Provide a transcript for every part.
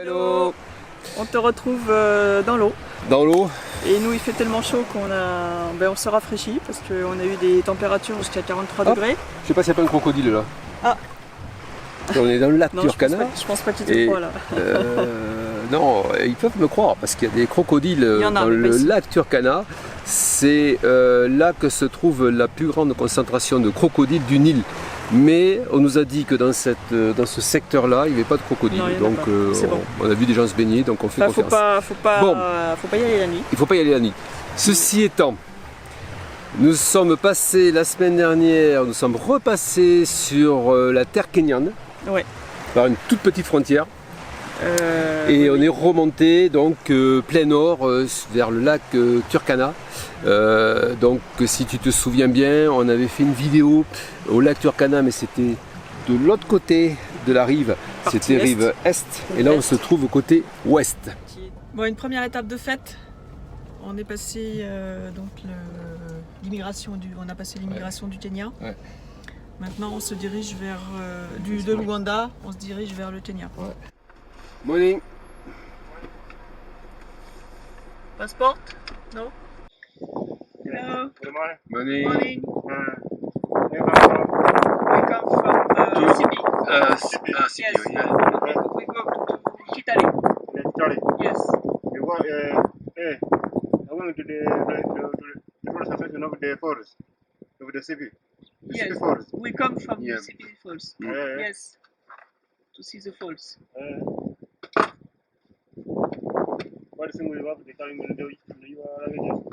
Hello. On te retrouve dans l'eau. Dans l'eau. Et nous il fait tellement chaud on se rafraîchit parce qu'on a eu des températures jusqu'à 43 degrés. Je sais pas s'il n'y a pas un crocodile là. Ah. On est dans le lac non, Turkana. Je pense pas qu'il te croit là. Non, ils peuvent me croire parce qu'il y a des crocodiles dans le lac Turkana. C'est là que se trouve la plus grande concentration de crocodiles du Nil. Mais on nous a dit que dans ce secteur-là, il n'y avait pas de crocodiles. Donc on a vu des gens se baigner, donc on fait confiance. Faut pas y aller la nuit. Il ne faut pas y aller la nuit. Ceci étant, nous sommes passés la semaine dernière, nous sommes repassés sur la terre kenyane, par une toute petite frontière. Et on est remonté donc plein nord vers le lac Turkana. Donc si tu te souviens bien, on avait fait une vidéo au lac Turkana, mais c'était de l'autre côté de la rive, c'était rive est, et là on se trouve au côté ouest. Bon, une première étape de fête, on est passé l'immigration du Kenya. Ouais. Maintenant on se dirige vers de l'Ouganda, on se dirige vers le Kenya. Ouais. Morning. Passport? No? Hello. Good morning. Morning. Morning. Where you come from? We come from Sibi. Sibi, Yes. yeah. We go to Kitale. Sorry. Yes. You go, I'm going to the first section of the forest, of the city. The Yes. city forest. We come from Yeah. Sibi Falls. Yes. To see the falls. What is we have the time when you are again?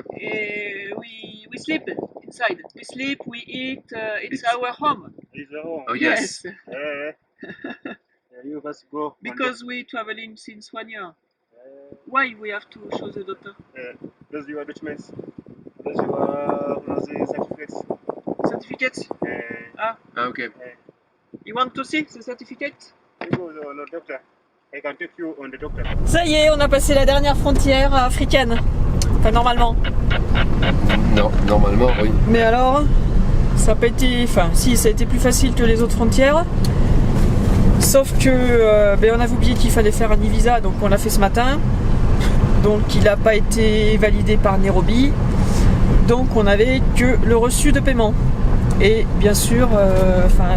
We sleep inside. We sleep, we eat. It's our home. Is the home? Oh, yes. You must go. Because we traveling since 1 year. Why we have to show the doctor? Does your documents? Does your certificates? Certificates? Okay. You want to see the certificate? You go to the doctor. I can take you on the doctor. Ça y est, on a passé la dernière frontière africaine. Enfin, normalement. Non, normalement, oui. Mais alors, ça n'a pas été... Enfin, si, ça a été plus facile que les autres frontières. Sauf que, on avait oublié qu'il fallait faire un e-visa, donc on l'a fait ce matin. Donc il n'a pas été validé par Nairobi. Donc on n'avait que le reçu de paiement. Et bien sûr,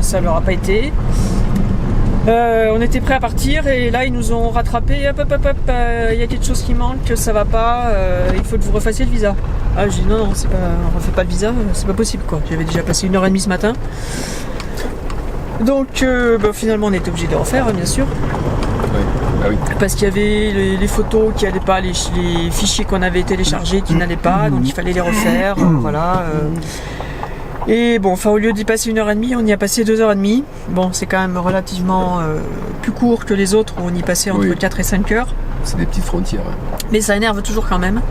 ça ne leur a pas été. On était prêts à partir et là ils nous ont rattrapé, hop, il y a quelque chose qui manque, ça va pas, il faut que vous refassiez le visa. Ah, je dis non, on refait pas le visa, c'est pas possible quoi. J'avais déjà passé 1h30 ce matin. Donc finalement on était obligé de le refaire, bien sûr. Oui. Ah oui. Parce qu'il y avait les photos qui n'allaient pas, les fichiers qu'on avait téléchargés qui n'allaient pas, donc il fallait les refaire, voilà. Et bon, au lieu d'y passer 1h30, on y a passé 2h30. Bon, c'est quand même relativement plus court que les autres où on y passait entre 4 et 5 heures. C'est des petites frontières. Mais ça énerve toujours quand même.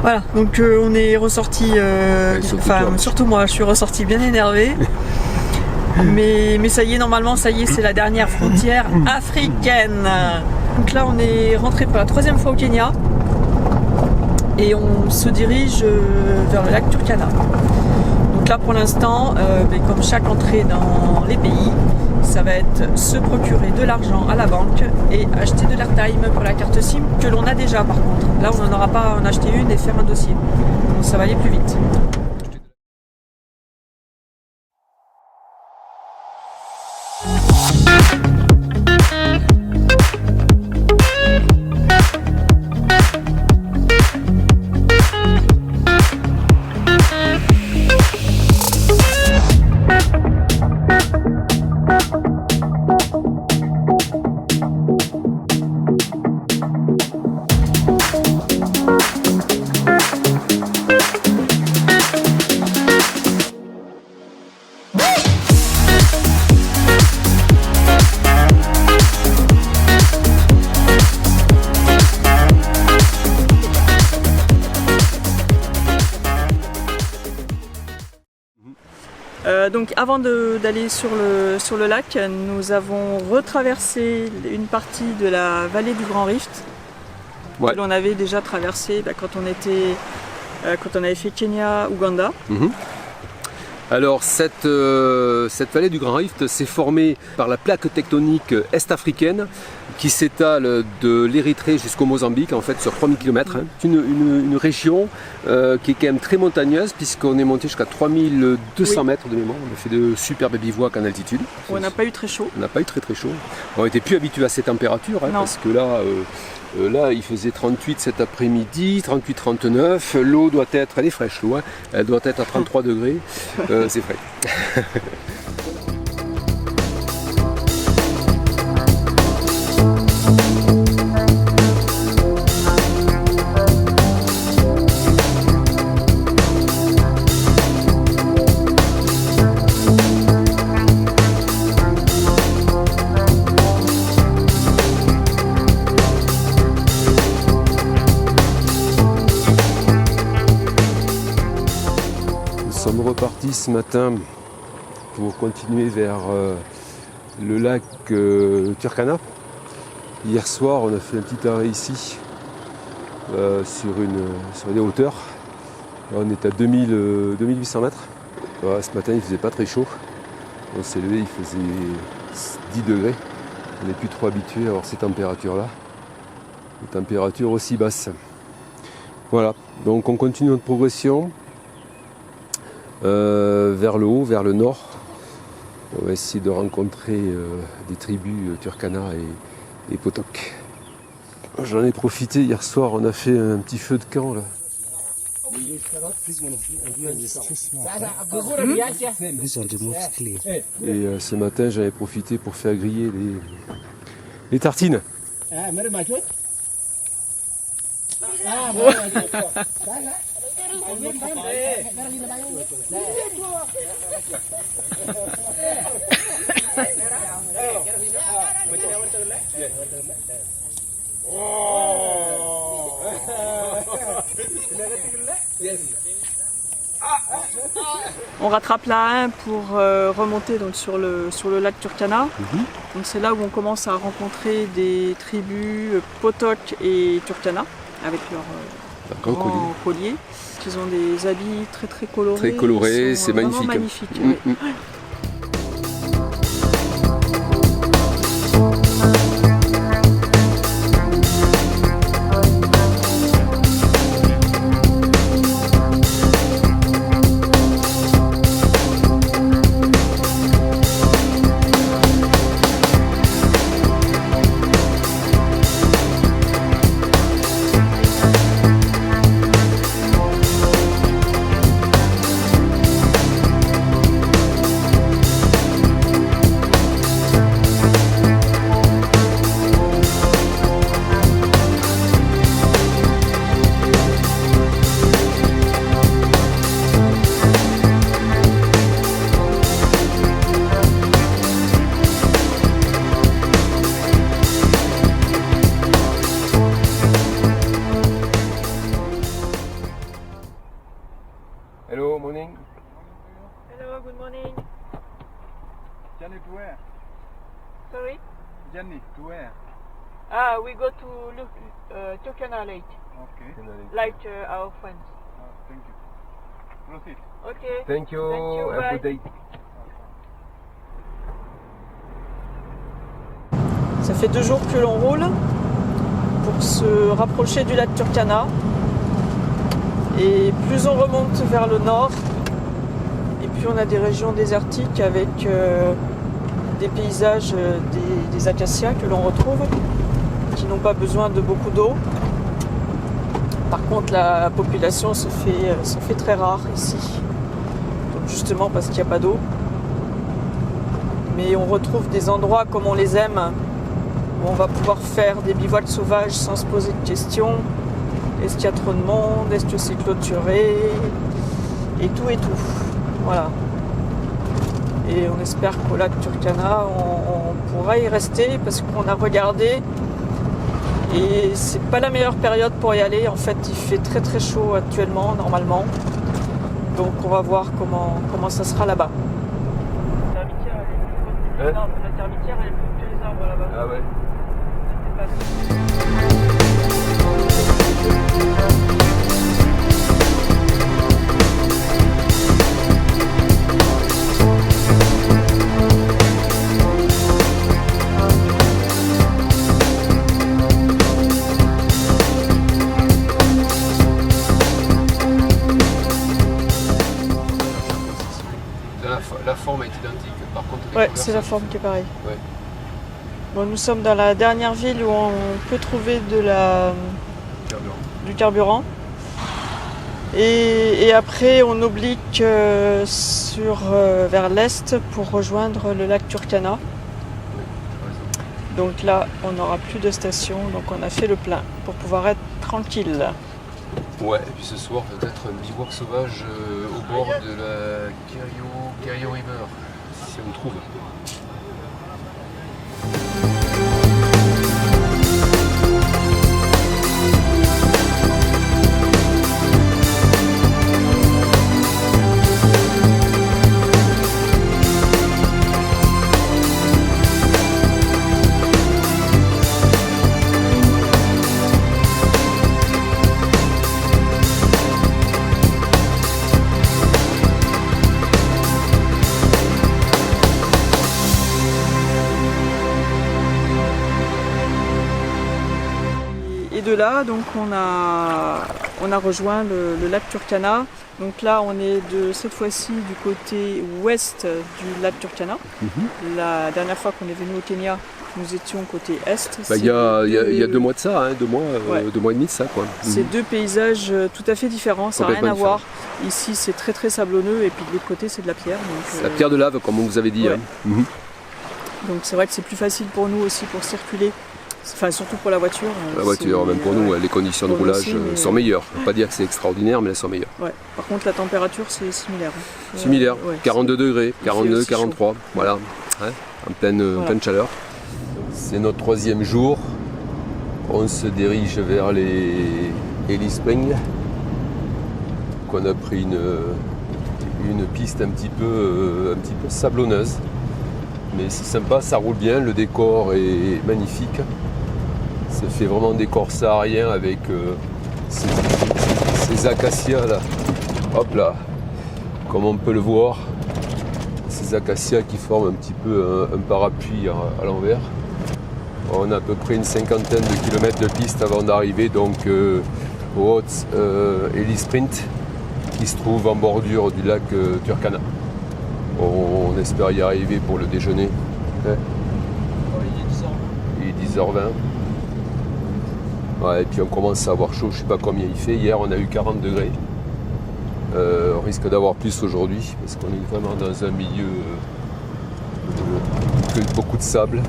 Voilà, donc on est ressorti, surtout moi, je suis ressorti bien énervé. mais ça y est, normalement, c'est la dernière frontière africaine. Donc là, on est rentré pour la 3e fois au Kenya. Et on se dirige vers le lac Turkana. Donc là pour l'instant, comme chaque entrée dans les pays, ça va être se procurer de l'argent à la banque et acheter de l'airtime pour la carte SIM que l'on a déjà par contre. Là on n'en aura pas à en acheter une et faire un dossier. Donc ça va aller plus vite. Donc avant d'aller sur le lac, nous avons retraversé une partie de la vallée du Grand Rift que l'on avait déjà traversé quand on avait fait Kenya-Ouganda. Alors cette vallée du Grand Rift s'est formée par la plaque tectonique est-africaine qui s'étale de l'Érythrée jusqu'au Mozambique, en fait sur 3000 km. Hein. C'est une région qui est quand même très montagneuse, puisqu'on est monté jusqu'à 3200 mètres de mémoire. On a fait de superbes bivouacs en altitude. On n'a pas eu très chaud. On n'a pas eu très chaud. On n'était plus habitué à ces températures, hein, parce que là, il faisait 38 cet après-midi, 38-39. L'eau doit être, elle est fraîche l'eau, hein. Elle doit être à 33 degrés. C'est frais. Nous sommes repartis ce matin pour continuer vers le lac Turkana. Hier soir, on a fait un petit arrêt ici sur des hauteurs. On est à 2800 mètres. Voilà, ce matin, il ne faisait pas très chaud. On s'est levé, il faisait 10 degrés. On n'est plus trop habitué à avoir ces températures-là. Des températures aussi basses. Voilà, donc on continue notre progression. Vers le haut, vers le nord. On va essayer de rencontrer des tribus Turkana et Potok. J'en ai profité hier soir, on a fait un petit feu de camp là. Et ce matin j'en ai profité pour faire griller les tartines. On rattrape la 1 pour remonter donc, sur le lac Turkana. Donc c'est là où on commence à rencontrer des tribus Potok et Turkana avec leurs grands colliers. Ils ont des habits très très colorés. Très colorés, c'est magnifique. Magnifique, oui. Hello, morning. Hello, good morning. Journey to where? Sorry? Journey to where? We go to look Turkana Lake, Okay. like our friends. Thank you. Proceed. Okay. Thank you. Have a bye. good day. Ça fait 2 jours que l'on roule pour se rapprocher du lac Turkana. Et plus on remonte vers le nord, et plus on a des régions désertiques avec des paysages, des acacias que l'on retrouve, qui n'ont pas besoin de beaucoup d'eau. Par contre, la population se fait très rare ici, donc justement parce qu'il n'y a pas d'eau. Mais on retrouve des endroits comme on les aime, où on va pouvoir faire des bivouacs sauvages sans se poser de questions. Est-ce qu'il y a trop de monde? Est-ce que c'est clôturé? Et tout. Voilà. Et on espère qu'au lac Turkana, on pourra y rester parce qu'on a regardé. Et c'est pas la meilleure période pour y aller. En fait, il fait très très chaud actuellement, normalement. Donc on va voir comment ça sera là-bas. La termitière, elle est plus que les arbres là-bas. Ah ouais. Ouais, c'est la forme qui est pareille. Ouais. Bon, nous sommes dans la dernière ville où on peut trouver du carburant. Et après, on oblique vers l'est pour rejoindre le lac Turkana. Donc là, on n'aura plus de station, donc on a fait le plein pour pouvoir être tranquille. Ouais, et puis ce soir, peut-être un bivouac sauvage au bord de la Kerio River, si on le trouve. De là, donc on a rejoint le lac Turkana. Donc là, on est cette fois-ci du côté ouest du lac Turkana. La dernière fois qu'on est venu au Kenya, nous étions côté est. Il y a 2 mois de ça, 2 mois, ouais. 2 mois et demi de ça, quoi. C'est 2 paysages tout à fait différents, ça n'a rien à voir. Ici, c'est très très sablonneux et puis de l'autre côté, c'est de la pierre. La pierre de lave, comme on vous avait dit. Ouais. Donc c'est vrai que c'est plus facile pour nous aussi pour circuler. Enfin, surtout pour la voiture. La voiture, même pour nous, les conditions de roulage aussi, sont meilleures. On ne peut pas dire que c'est extraordinaire, mais elles sont meilleures. Ouais. Par contre, la température, c'est similaire. Similaire, 42 degrés, 42, 43, chaud. Voilà, en pleine chaleur. C'est notre 3e jour. On se dirige vers les Ellis Springs. On a pris une piste un petit peu sablonneuse. Mais c'est sympa, ça roule bien, le décor est magnifique. Ça fait vraiment un décor saharien avec ces acacias là. Hop là, comme on peut le voir, ces acacias qui forment un petit peu un parapluie à l'envers. On a à peu près une 50aine de kilomètres de piste avant d'arriver donc au Ellis Springs qui se trouve en bordure du lac Turkana. On espère y arriver pour le déjeuner. Il est 10h20. Ouais, et puis on commence à avoir chaud, je ne sais pas combien il fait. Hier on a eu 40 degrés. On risque d'avoir plus aujourd'hui parce qu'on est vraiment dans un milieu avec beaucoup de sable.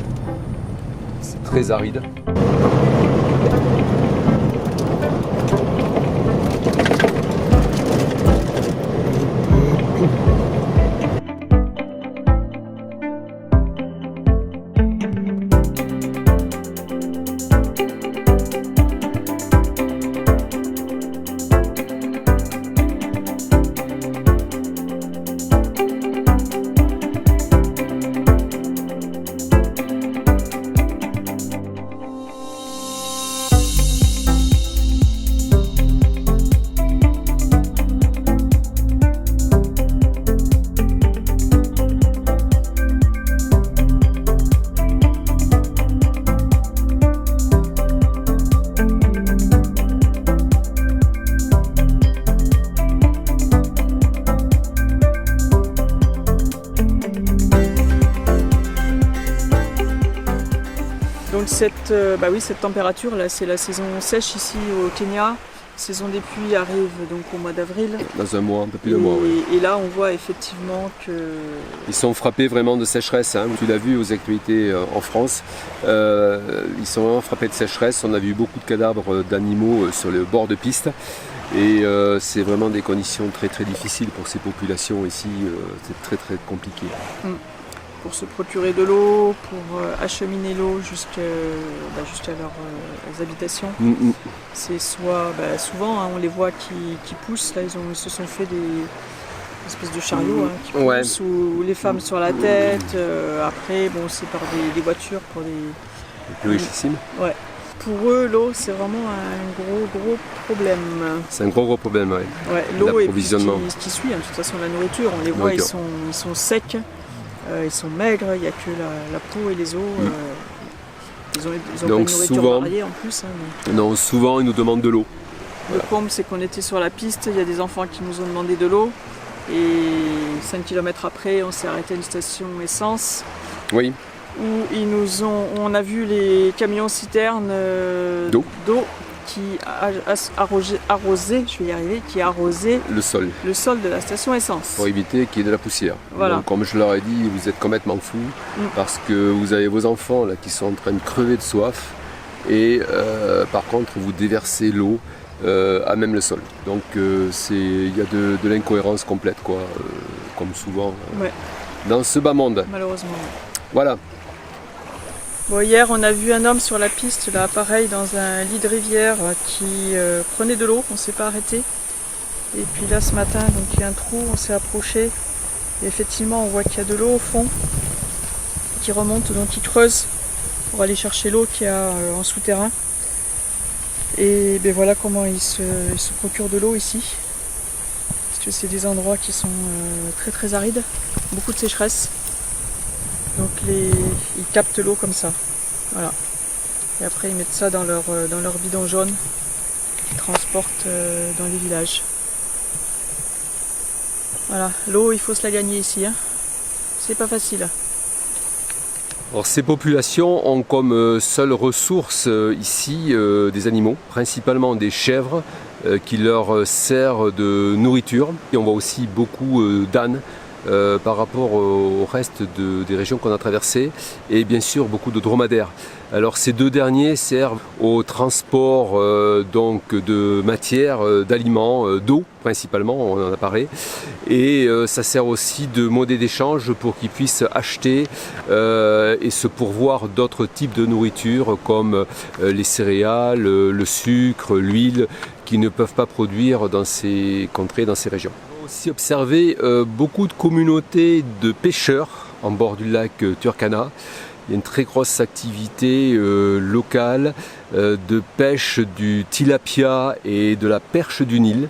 C'est très aride. Cette température là, c'est la saison sèche ici au Kenya. La saison des pluies arrive donc au mois d'avril. Dans un mois, un peu plus d'un mois. Oui. Et là, on voit effectivement que ils sont frappés vraiment de sécheresse. Tu l'as vu aux actualités en France. Ils sont vraiment frappés de sécheresse. On a vu beaucoup de cadavres d'animaux sur le bord de piste. Et c'est vraiment des conditions très très difficiles pour ces populations ici. C'est très très compliqué. Pour se procurer de l'eau, pour acheminer l'eau jusqu'à leurs habitations. C'est soit, souvent on les voit qui poussent, là ils se sont fait des espèces de chariots qui poussent, ou les femmes sur la tête, après c'est par des voitures pour des plus richissimes. Ouais. Pour eux, l'eau, c'est vraiment un gros problème. C'est un gros problème, oui. Ouais, l'eau et ce qui suit, de toute façon la nourriture, on les voit, ils sont secs. Ils sont maigres, il n'y a que la peau et les os. Ils ont donc pas une nourriture variée en plus. Non, souvent ils nous demandent de l'eau. Le comble, c'est qu'on était sur la piste, il y a des enfants qui nous ont demandé de l'eau. Et 5 km après, on s'est arrêté à une station essence. Oui. Où on a vu les camions citernes d'eau qui arrosaient le sol de la station essence. Pour éviter qu'il y ait de la poussière. Voilà. Donc, comme je leur ai dit, vous êtes complètement fous parce que vous avez vos enfants là, qui sont en train de crever de soif et par contre vous déversez l'eau à même le sol. Donc il y a de l'incohérence complète, quoi, comme souvent dans ce bas monde. Malheureusement. Voilà. Bon, hier, on a vu un homme sur la piste, là, pareil, dans un lit de rivière qui prenait de l'eau, on ne s'est pas arrêté. Et puis là, ce matin, donc, il y a un trou, on s'est approché. Et effectivement, on voit qu'il y a de l'eau au fond qui remonte, donc il creuse pour aller chercher l'eau qu'il y a en souterrain. Et ben, voilà comment il se procure de l'eau ici. Parce que c'est des endroits qui sont très très arides, beaucoup de sécheresse. Donc ils captent l'eau comme ça. Voilà. Et après ils mettent ça dans leur bidon jaune qu'ils transportent dans les villages. Voilà, l'eau il faut se la gagner ici. Hein. C'est pas facile. Alors, ces populations ont comme seule ressource ici des animaux, principalement des chèvres qui leur servent de nourriture. Et on voit aussi beaucoup d'ânes par rapport au reste des régions qu'on a traversées et bien sûr beaucoup de dromadaires. Alors ces deux derniers servent au transport donc de matières, d'aliments, d'eau principalement, on en a parlé, et ça sert aussi de monnaie d'échange pour qu'ils puissent acheter et se pourvoir d'autres types de nourriture comme les céréales, le sucre, l'huile, qu'ils ne peuvent pas produire dans ces contrées, dans ces régions. On a aussi observé beaucoup de communautés de pêcheurs en bord du lac Turkana. Il y a une très grosse activité locale de pêche du tilapia et de la perche du Nil.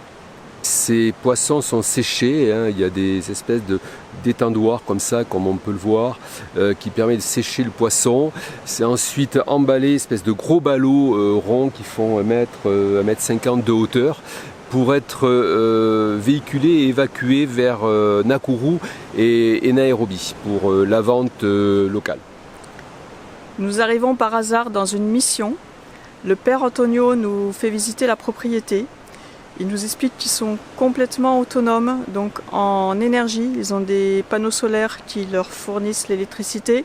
Ces poissons sont séchés, hein, il y a des espèces d'étendoirs comme ça, comme on peut le voir, qui permet de sécher le poisson. C'est ensuite emballé, espèce de gros ballots ronds qui font 1,50 m de hauteur, pour être véhiculé et évacué vers Nakuru et Nairobi pour la vente locale. Nous arrivons par hasard dans une mission. Le père Antonio nous fait visiter la propriété. Il nous explique qu'ils sont complètement autonomes, donc en énergie. Ils ont des panneaux solaires qui leur fournissent l'électricité.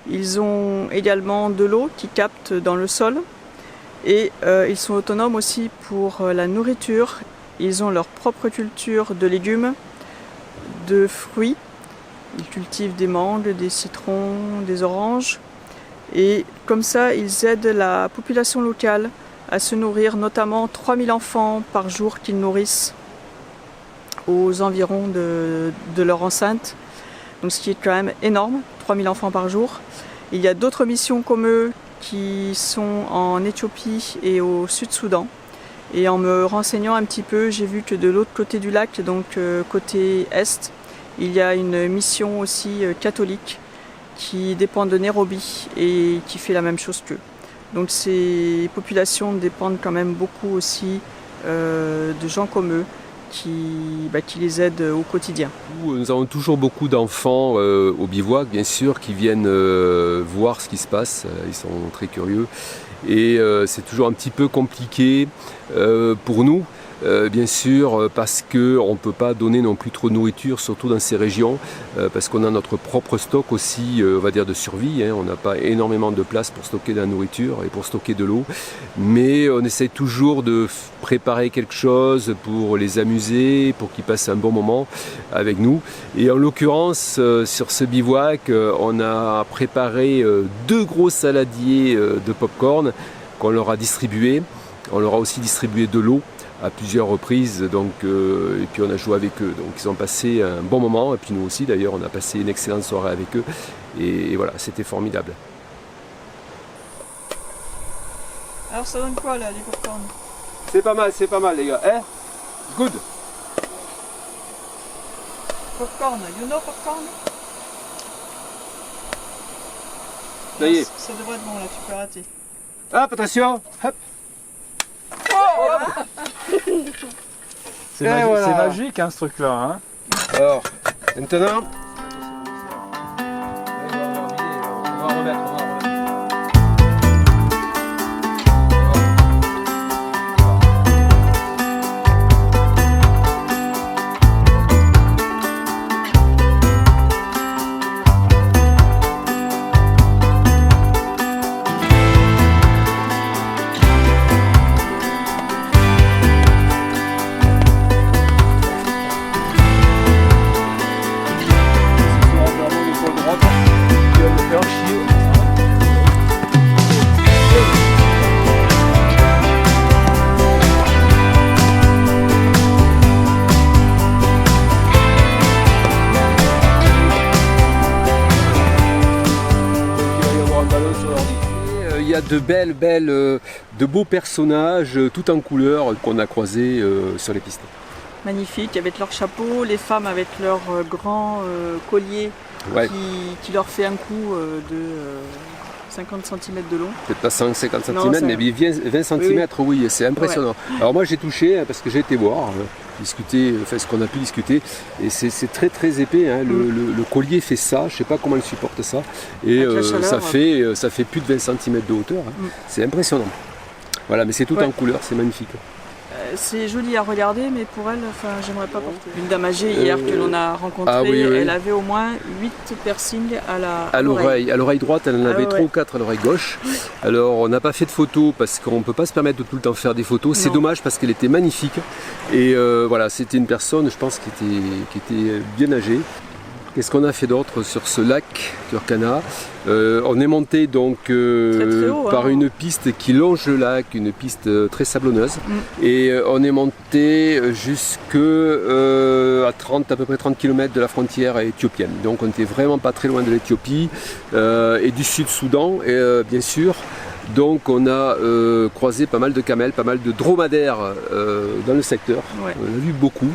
Ils ont également de l'eau qui capte dans le sol. Et ils sont autonomes aussi pour la nourriture. Ils ont leur propre culture de légumes, de fruits. Ils cultivent des mangues, des citrons, des oranges. Et comme ça, ils aident la population locale à se nourrir, notamment 3000 enfants par jour qu'ils nourrissent aux environs de leur enceinte. Donc ce qui est quand même énorme, 3000 enfants par jour. Il y a d'autres missions comme eux qui sont en Éthiopie et au Sud-Soudan. Et en me renseignant un petit peu, j'ai vu que de l'autre côté du lac, donc côté est, il y a une mission aussi catholique qui dépend de Nairobi et qui fait la même chose qu'eux. Donc ces populations dépendent quand même beaucoup aussi de gens comme eux qui les aident au quotidien. Nous avons toujours beaucoup d'enfants au bivouac, bien sûr, qui viennent voir ce qui se passe. Ils sont très curieux et c'est toujours un petit peu compliqué pour nous. Bien sûr, parce qu'on ne peut pas donner non plus trop de nourriture, surtout dans ces régions, parce qu'on a notre propre stock aussi, on va dire, de survie. Hein. On n'a pas énormément de place pour stocker de la nourriture et pour stocker de l'eau. Mais on essaie toujours de préparer quelque chose pour les amuser, pour qu'ils passent un bon moment avec nous. Et en l'occurrence, sur ce bivouac, on a préparé 2 gros saladiers de pop-corn qu'on leur a distribués. On leur a aussi distribué de l'eau à plusieurs reprises, donc, et puis on a joué avec eux, donc ils ont passé un bon moment, et puis nous aussi d'ailleurs on a passé une excellente soirée avec eux, et voilà, c'était formidable. Alors ça donne quoi là, les popcorn? C'est pas mal les gars, hein? Good. Popcorn, you know popcorn? Ça y est. Ça devrait être bon là, tu peux rater. Hop, attention, hop. C'est magique hein, ce truc là. Hein. Alors, maintenant, on va remettre. Il y a de beaux personnages tout en couleur qu'on a croisés sur les pistes. Magnifique, avec leurs chapeaux, les femmes avec leurs grands colliers qui leur fait un coup de 50 cm de long. Peut-être pas 50 cm, mais 20 cm, oui, c'est impressionnant. Ouais. Alors moi j'ai touché parce que j'ai été voir, discuter, enfin ce qu'on a pu discuter, et c'est très très épais, hein. Le collier fait ça, je sais pas comment il supporte ça, et ça fait plus de 20 cm de hauteur, hein. C'est impressionnant. Voilà, mais c'est tout en couleur, c'est magnifique. C'est joli à regarder, mais pour elle, j'aimerais pas porter. Une dame âgée hier que l'on a rencontrée, elle avait au moins 8 piercings à l'oreille. À l'oreille droite, elle en avait 3 ou 4 à l'oreille gauche. Alors on n'a pas fait de photos parce qu'on ne peut pas se permettre de tout le temps faire des photos. C'est dommage parce qu'elle était magnifique. Et voilà, c'était une personne, je pense, qui était bien âgée. Qu'est-ce qu'on a fait d'autre sur ce lac Turkana? On est monté donc très haut, par une piste qui longe le lac, une piste très sablonneuse. Et on est monté jusqu'à à peu près 30 km de la frontière éthiopienne. Donc on n'était vraiment pas très loin de l'Éthiopie et du Sud-Soudan, bien sûr. Donc on a croisé pas mal de camels, pas mal de dromadaires dans le secteur. On a vu beaucoup,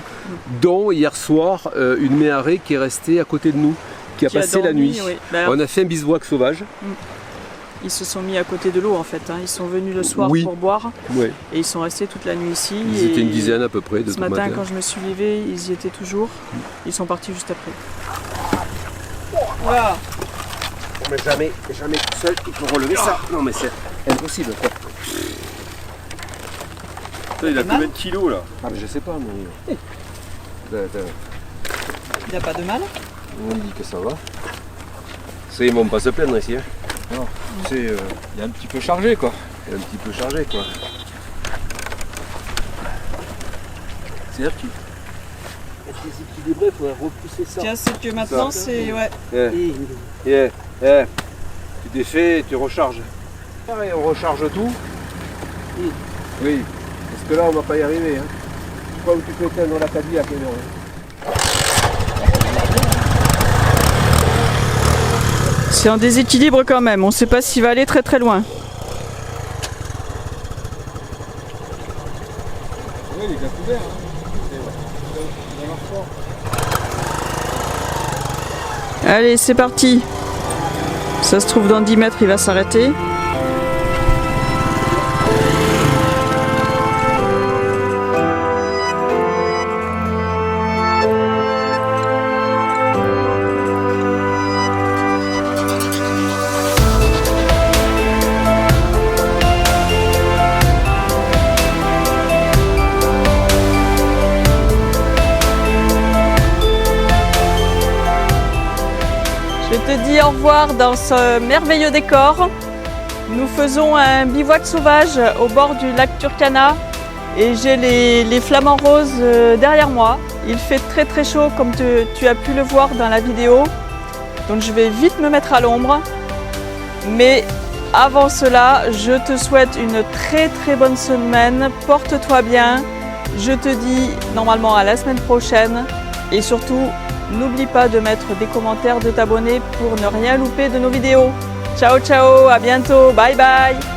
dont hier soir une méharée qui est restée à côté de nous, qui a passé la nuit. On a fait un bivouac sauvage. Ils se sont mis à côté de l'eau en fait, hein. Ils sont venus le soir pour boire et ils sont restés toute la nuit ici. Ils étaient une dizaine à peu près de ce matin quand je me suis levée, ils y étaient toujours. Ils sont partis juste après. Voilà. Mais jamais tout seul, il faut relever ça. Non mais c'est impossible quoi. Il a combien de kilos là? Ah mais je sais pas mais... Il n'a pas de mal? On dit que ça va. Ils vont pas se plaindre ici. Hein. Non, il est un petit peu chargé quoi. Il est un petit peu chargé quoi. C'est-à-dire qu'il déséquilibré, il faudrait repousser ça. Tiens, c'est que maintenant c'est... Tu défais, tu recharges. Pareil, on recharge tout. Oui, parce que là on va pas y arriver. Hein. Je crois que tu peux éteindre la cabine à quelle heure? C'est un déséquilibre quand même, on ne sait pas s'il va aller très très loin. Oui, il est bien couvert. Allez, c'est parti. Ça se trouve dans 10 mètres, il va s'arrêter. Je te dis au revoir dans ce merveilleux décor. Nous faisons un bivouac sauvage au bord du lac Turkana et j'ai les flamants roses derrière moi. Il fait très très chaud comme tu as pu le voir dans la vidéo. Donc je vais vite me mettre à l'ombre. Mais avant cela, je te souhaite une très très bonne semaine. Porte-toi bien. Je te dis normalement à la semaine prochaine et surtout, n'oublie pas de mettre des commentaires, de t'abonner pour ne rien louper de nos vidéos. Ciao ciao, à bientôt, bye bye.